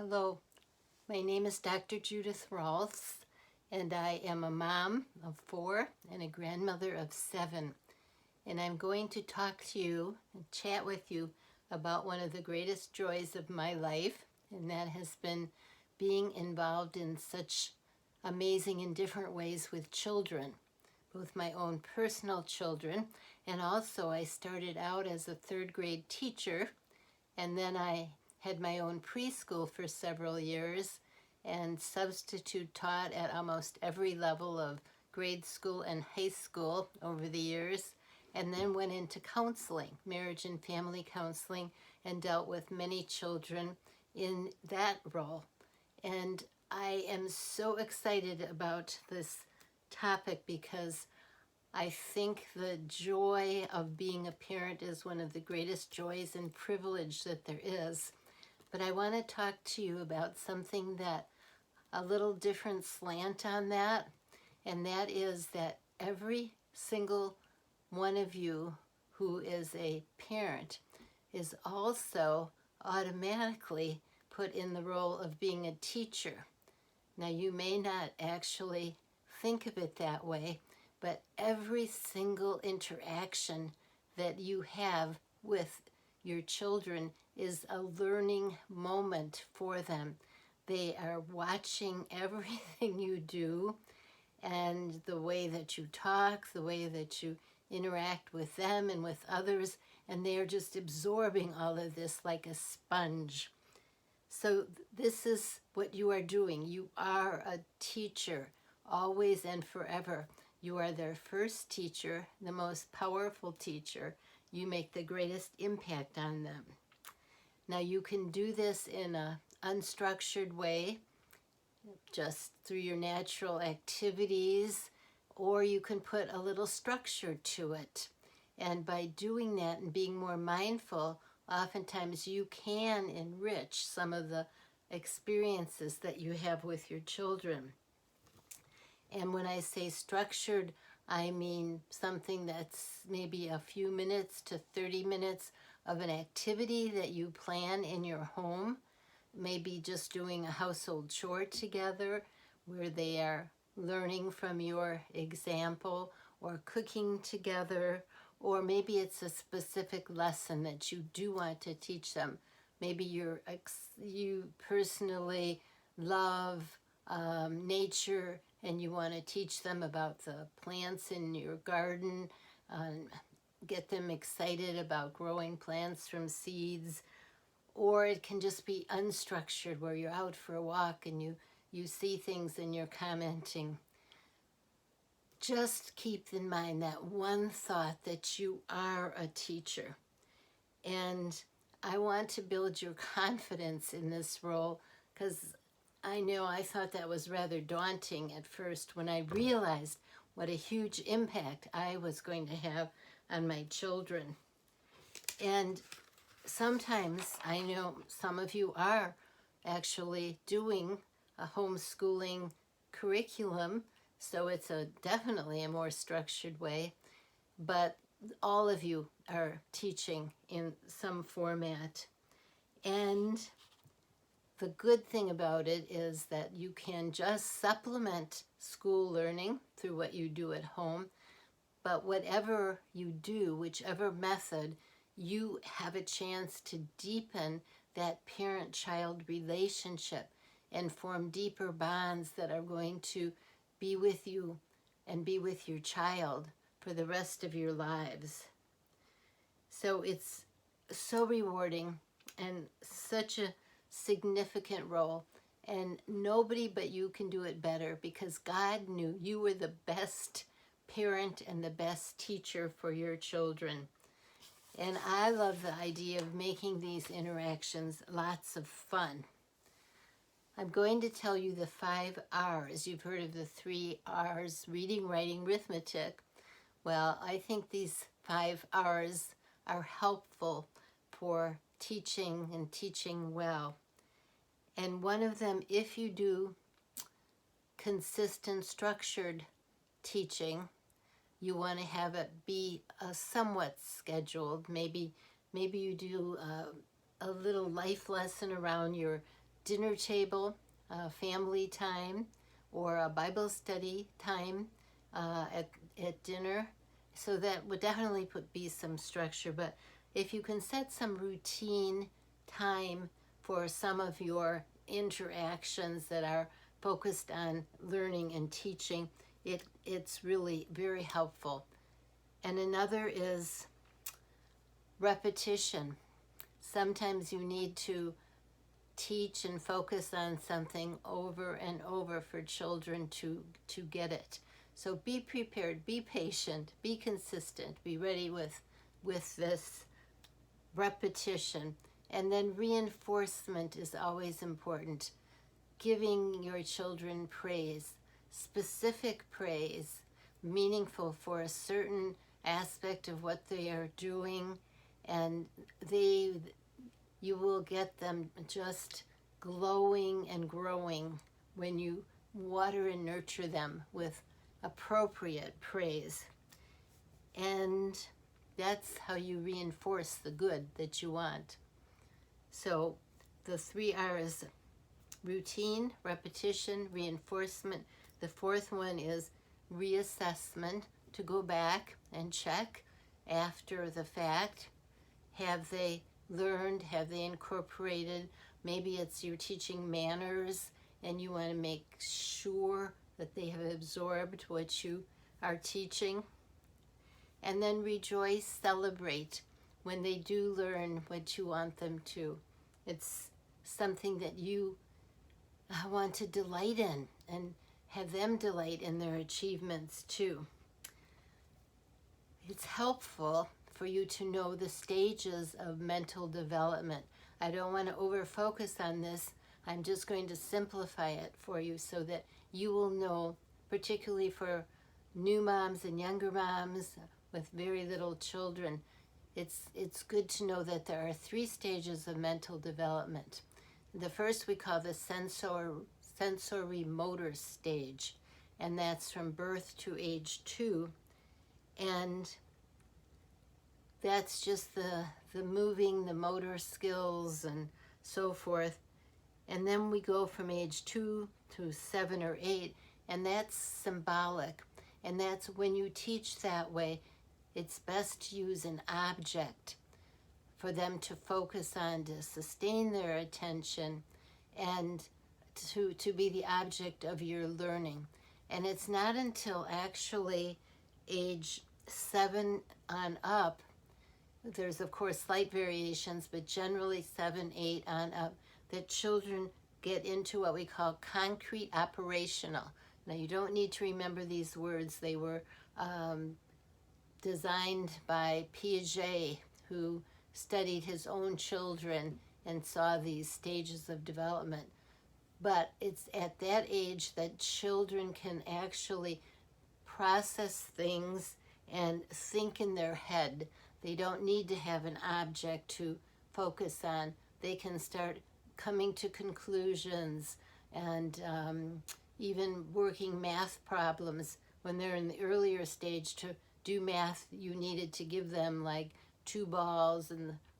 Hello, my name is Dr. Judith Rolfs, and I am a mom of 4 and a grandmother of 7. And I'm going to talk to you and chat with you about one of the greatest joys of my life, and that has been being involved in such amazing and different ways with children, both my own personal children, and also I started out as a 3rd grade teacher, and then I had my own preschool for several years and substitute taught at almost every level of grade school and high school over the years, and then went into counseling, marriage and family counseling, and dealt with many children in that role. And I am so excited about this topic because I think the joy of being a parent is one of the greatest joys and privilege that there is. But I want to talk to you about something that a little different slant on that, and that is that every single one of you who is a parent is also automatically put in the role of being a teacher. Now, you may not actually think of it that way, but every single interaction that you have with your children is a learning moment for them. They are watching everything you do, and the way that you talk, the way that you interact with them and with others, and they are just absorbing all of this like a sponge. So this is what you are doing. You are a teacher, always and forever. You are their first teacher, the most powerful teacher. You make the greatest impact on them. Now you can do this in an unstructured way, just through your natural activities, or you can put a little structure to it. And by doing that and being more mindful, oftentimes you can enrich some of the experiences that you have with your children. And when I say structured, I mean something that's maybe a few minutes to 30 minutes of an activity that you plan in your home. Maybe just doing a household chore together where they are learning from your example, or cooking together, or maybe it's a specific lesson that you do want to teach them. Maybe you personally love nature and you want to teach them about the plants in your garden, get them excited about growing plants from seeds. Or it can just be unstructured, where you're out for a walk and you see things and you're commenting. Just keep in mind that one thought, that you are a teacher. And I want to build your confidence in this role, because I know I thought that was rather daunting at first when I realized what a huge impact I was going to have on my children. And sometimes I know some of you are actually doing a homeschooling curriculum, so it's definitely a more structured way, but all of you are teaching in some format. And the good thing about it is that you can just supplement school learning through what you do at home, but whatever you do, whichever method, you have a chance to deepen that parent-child relationship and form deeper bonds that are going to be with you and be with your child for the rest of your lives. So it's so rewarding and such a significant role, and nobody but you can do it better, because God knew you were the best parent and the best teacher for your children. And I love the idea of making these interactions lots of fun. I'm going to tell you the 5 R's. You've heard of the 3 R's, reading, writing, arithmetic. Well, I think these 5 R's are helpful for teaching and teaching well. And one of them, if you do consistent, structured teaching, you want to have it be somewhat scheduled. Maybe you do a little life lesson around your dinner table, family time, or a Bible study time at dinner. So that would definitely be some structure. But if you can set some routine time for some of your interactions that are focused on learning and teaching, it's really very helpful. And another is repetition. Sometimes you need to teach and focus on something over and over for children to get it. So be prepared, be patient, be consistent, be ready with this repetition. And then reinforcement is always important. Giving your children praise, specific praise, meaningful for a certain aspect of what they are doing, and you will get them just glowing and growing when you water and nurture them with appropriate praise. And that's how you reinforce the good that you want. So the 3 R's: routine, repetition, reinforcement. The fourth one is reassessment, to go back and check after the fact. Have they learned? Have they incorporated? Maybe it's you're teaching manners and you want to make sure that they have absorbed what you are teaching. And then rejoice, celebrate when they do learn what you want them to. It's something that you want to delight in and have them delight in their achievements too. It's helpful for you to know the stages of mental development. I don't want to over-focus on this. I'm just going to simplify it for you so that you will know, particularly for new moms and younger moms with very little children, it's good to know that there are 3 stages of mental development. The first we call the sensory motor stage, and that's from birth to age 2. And that's just the moving, the motor skills and so forth. And then we go from age 2 to 7 or 8, and that's symbolic. And that's when you teach that way, it's best to use an object for them to focus on, to sustain their attention, and to be the object of your learning. And it's not until actually age 7 on up, there's of course slight variations, but generally 7, 8 on up, that children get into what we call concrete operational. Now you don't need to remember these words. They were designed by Piaget, who studied his own children and saw these stages of development. But it's at that age that children can actually process things and think in their head. They don't need to have an object to focus on. They can start coming to conclusions and even working math problems. When they're in the earlier stage, to do math, you needed to give them like 2 balls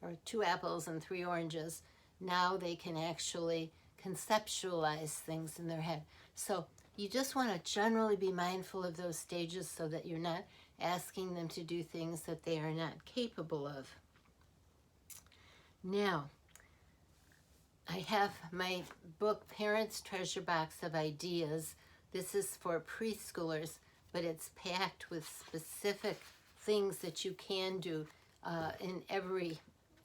or 2 apples and 3 oranges. Now they can actually conceptualize things in their head. So you just want to generally be mindful of those stages so that you're not asking them to do things that they are not capable of. Now, I have my book, Parents' Treasurebox of Ideas. This is for preschoolers, but it's packed with specific things that you can do in every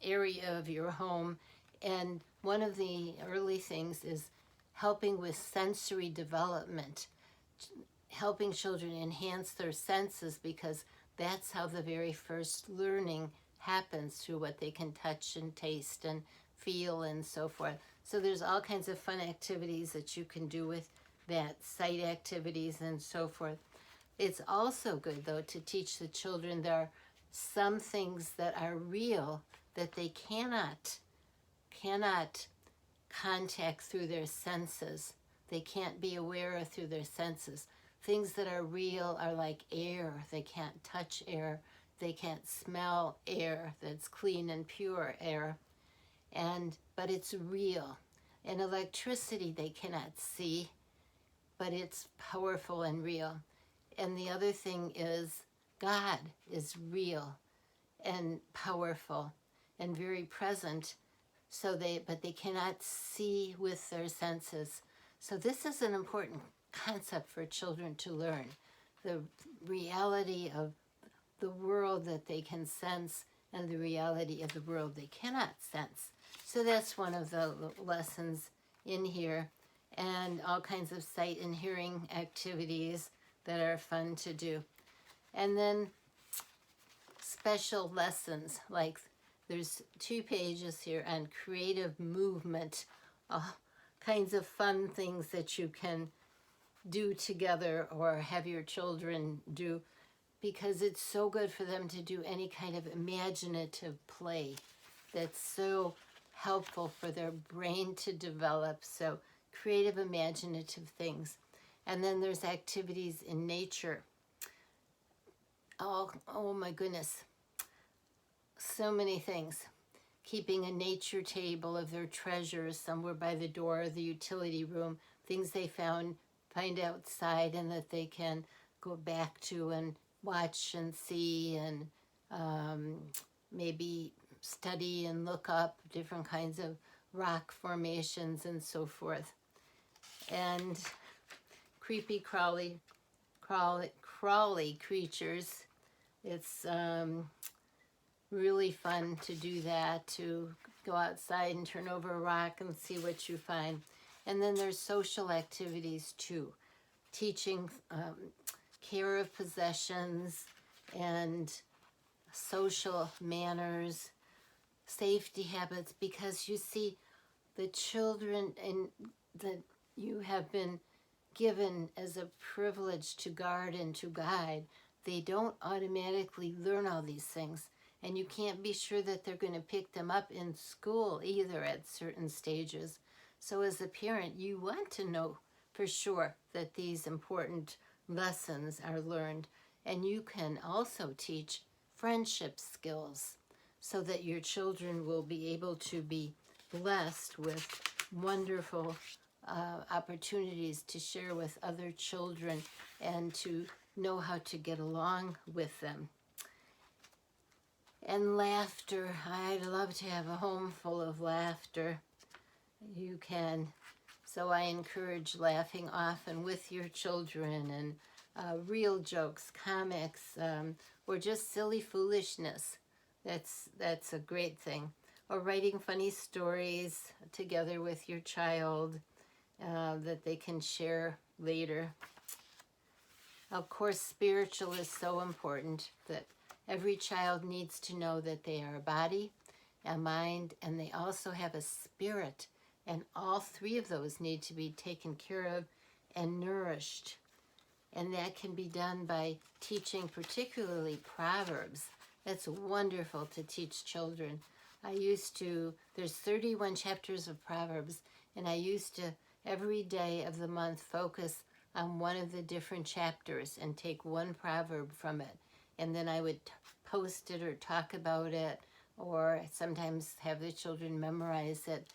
area of your home. And one of the early things is helping with sensory development, helping children enhance their senses, because that's how the very first learning happens, through what they can touch and taste and feel and so forth. So there's all kinds of fun activities that you can do with that, sight activities and so forth. It's also good, though, to teach the children there are some things that are real that they cannot contact through their senses. They can't be aware of through their senses. Things that are real are like air. They can't touch air. They can't smell air that's clean and pure air. But it's real. And electricity they cannot see, but it's powerful and real. And the other thing is God is real and powerful and very present. But they cannot see with their senses. So this is an important concept for children to learn. The reality of the world that they can sense and the reality of the world they cannot sense. So that's one of the lessons in here, and all kinds of sight and hearing activities that are fun to do. And then special lessons, like there's 2 pages here on creative movement, all kinds of fun things that you can do together or have your children do, because it's so good for them to do any kind of imaginative play that's so helpful for their brain to develop. So creative, imaginative things. And then there's activities in nature. Oh my goodness. So many things. Keeping a nature table of their treasures somewhere by the door of the utility room, things they find outside and that they can go back to and watch and see, and maybe study and look up different kinds of rock formations and so forth. And creepy crawly creatures. It's really fun to do that, to go outside and turn over a rock and see what you find. And then there's social activities too, teaching care of possessions and social manners, safety habits, because you see the children that you have been given as a privilege to guard and to guide, they don't automatically learn all these things. And you can't be sure that they're going to pick them up in school either at certain stages. So as a parent, you want to know for sure that these important lessons are learned. And you can also teach friendship skills so that your children will be able to be blessed with wonderful opportunities to share with other children and to know how to get along with them. And laughter. I'd love to have a home full of laughter. You can. So I encourage laughing often with your children, and real jokes, comics, or just silly foolishness. That's a great thing. Or writing funny stories together with your child that they can share later. Of course, spiritual is so important, that every child needs to know that they are a body, a mind, and they also have a spirit. And all 3 of those need to be taken care of and nourished. And that can be done by teaching particularly Proverbs. That's wonderful to teach children. There's 31 chapters of Proverbs, and I used to every day of the month focus on one of the different chapters and take one proverb from it. And then I would post it or talk about it, or sometimes have the children memorize it.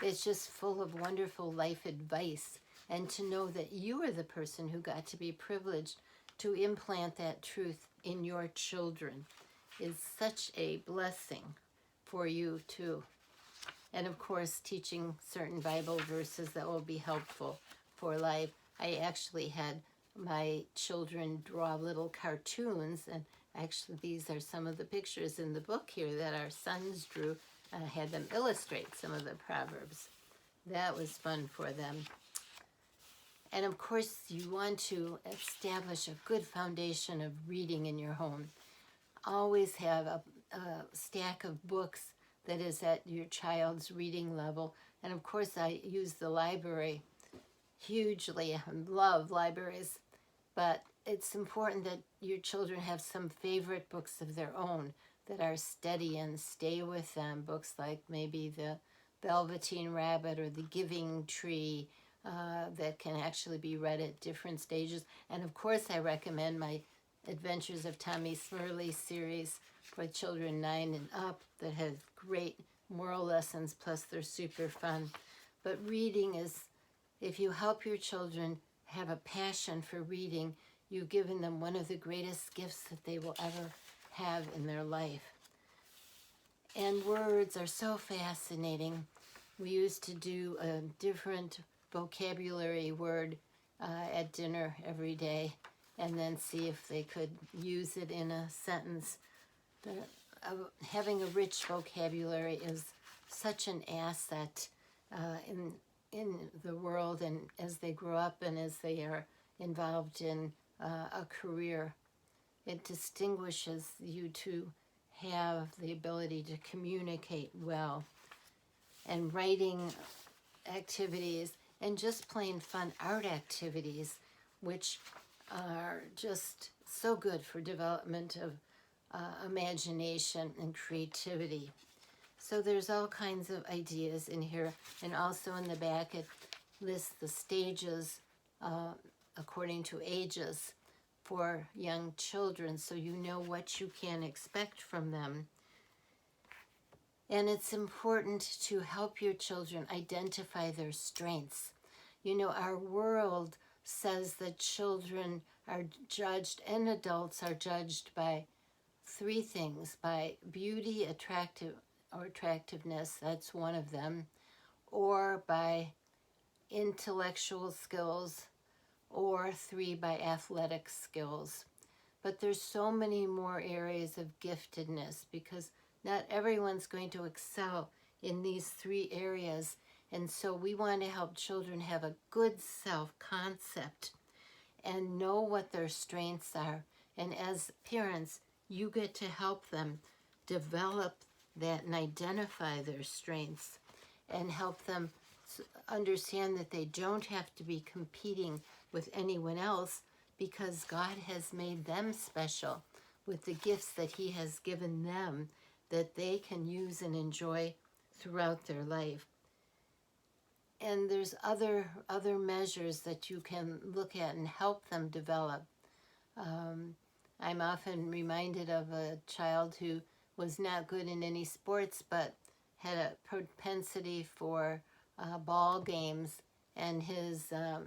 It's just full of wonderful life advice. And to know that you are the person who got to be privileged to implant that truth in your children is such a blessing for you too. And of course, teaching certain Bible verses that will be helpful for life. I actually had my children draw little cartoons, and actually these are some of the pictures in the book here that our sons drew. I had them illustrate some of the Proverbs. That was fun for them. And of course, you want to establish a good foundation of reading in your home. Always have a stack of books that is at your child's reading level. And of course, I use the library hugely. I love libraries. But it's important that your children have some favorite books of their own that are steady and stay with them. Books like maybe The Velveteen Rabbit or The Giving Tree, that can actually be read at different stages. And of course, I recommend my Adventures of Tommy Smurley series for children 9 and up that have great moral lessons, plus they're super fun. But reading is, if you help your children have a passion for reading, you've given them one of the greatest gifts that they will ever have in their life. And words are so fascinating. We used to do a different vocabulary word at dinner every day, and then see if they could use it in a sentence. Having a rich vocabulary is such an asset in the world, and as they grow up and as they are involved in a career. It distinguishes you to have the ability to communicate well. And writing activities and just plain fun art activities, which are just so good for development of imagination and creativity. So there's all kinds of ideas in here, and also in the back it lists the stages according to ages for young children, so you know what you can expect from them. And it's important to help your children identify their strengths. You know, our world says that children are judged, and adults are judged by three things: by beauty, attractiveness, that's one of them, or by intellectual skills, or three, by athletic skills. But there's so many more areas of giftedness, because not everyone's going to excel in these three areas. And so we want to help children have a good self-concept and know what their strengths are. And as parents, you get to help them develop that and identify their strengths, and help them understand that they don't have to be competing with anyone else, because God has made them special with the gifts that He has given them that they can use and enjoy throughout their life. And there's other measures that you can look at and help them develop. I'm often reminded of a child who was not good in any sports, but had a propensity for ball games. And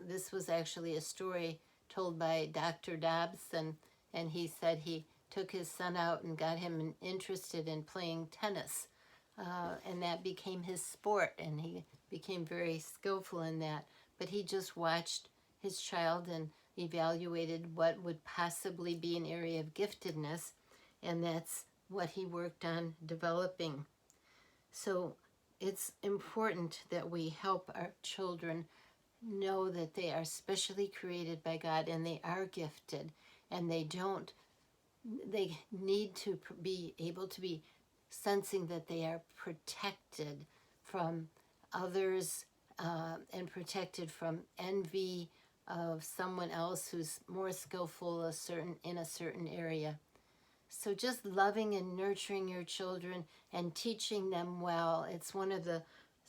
this was actually a story told by Dr. Dobson, and he said he took his son out and got him interested in playing tennis, and that became his sport, and he became very skillful in that. But he just watched his child and evaluated what would possibly be an area of giftedness, and that's what he worked on developing. So it's important that we help our children know that they are specially created by God, and they are gifted, and they need to be able to be sensing that they are protected from others, and protected from envy of someone else who's more skillful in a certain area. So just loving and nurturing your children and teaching them well, it's one of the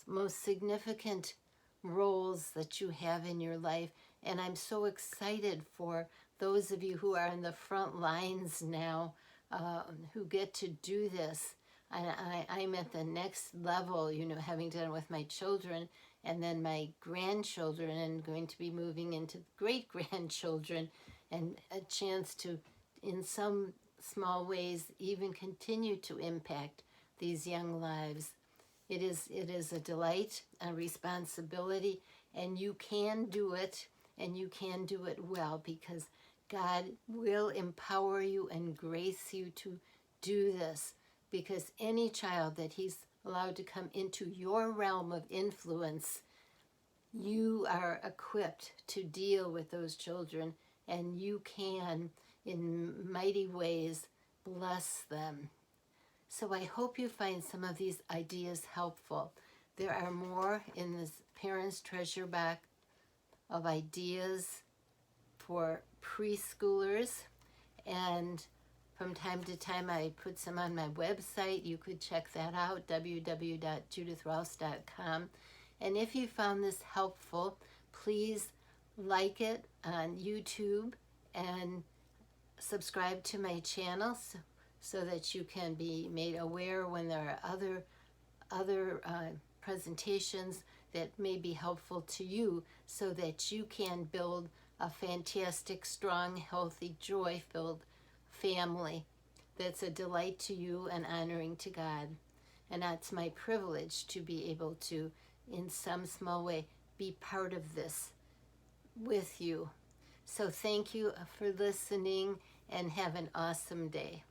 most significant roles that you have in your life. And I'm so excited for those of you who are in the front lines now, who get to do this. I'm at the next level, you know, having done it with my children and then my grandchildren, and going to be moving into great-grandchildren, and a chance to, in some small ways, even continue to impact these young lives. It is a delight, a responsibility, and you can do it, and you can do it well, because God will empower you and grace you to do this, because any child that He's allowed to come into your realm of influence, you are equipped to deal with those children, and you can, in mighty ways, bless them. So I hope you find some of these ideas helpful. There are more in this Parents Treasure Box of ideas for preschoolers, and from time to time I put some on my website. You could check that out, www.judithrolfs.com. And if you found this helpful, please like it on YouTube and subscribe to my channel so that you can be made aware when there are other presentations that may be helpful to you so that you can build a fantastic, strong, healthy, joy-filled family that's a delight to you and honoring to God. And that's my privilege to be able to, in some small way, be part of this with you. So thank you for listening and have an awesome day.